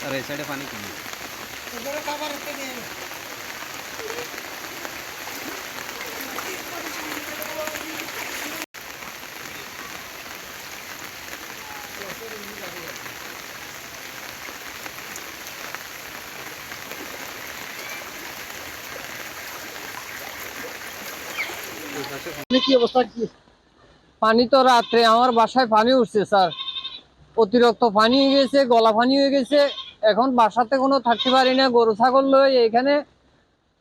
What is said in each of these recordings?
अरे साइड पानी कम কি অবস্থা কি পানি তো রাত্রে আমার বাসায় পানি উঠছে স্যার, অতিরিক্ত পানি হয়ে গেছে, গলা পানি হয়ে গেছে। এখন বাসাতে কোনো থাকতে পারি না, গরু ছাগল লই এখানে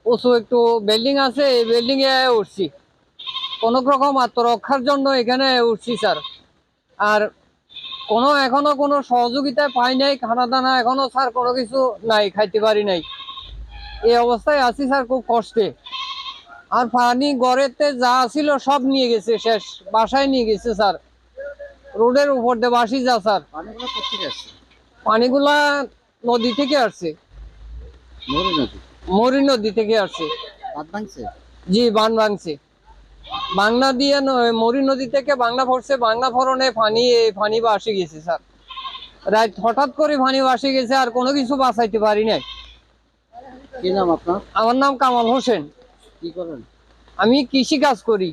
উঁচু একটু বিল্ডিং আছে, এই বিল্ডিং এ উঠছি কোন রকম আত্মরক্ষার জন্য এখানে উঠছি স্যার। আর এখনো কোনো সহযোগিতা পাই নাই, খানা দানা এখনো স্যার কোনো কিছু নাই, খাইতে পারি নাই, এই অবস্থায় আছি স্যার, খুব কষ্টে। আর পানি গড়েতে যা ছিল সব নিয়ে গেছে, শেষ বাসায় নিয়ে গেছে স্যার, রোডের উপর দিয়ে বাসি যা স্যার। পানিগুলা নদী থেকে আসছে, মরি নদী থেকে আসছে। জি, বান ভাঙছে, বাংলা দিয়ে মরি নদী থেকে বাংলা পড়ছে, বাংলা ফরনে পানি বাসি গেছে স্যার। রাত হঠাৎ করে পানি বাসি গেছে, আর কোনো কিছু বাঁচাইতে পারি নাই। কি নাম আপনার? আমার নাম কামাল হোসেন। কি করেন? আমি কৃষি কাজ করি।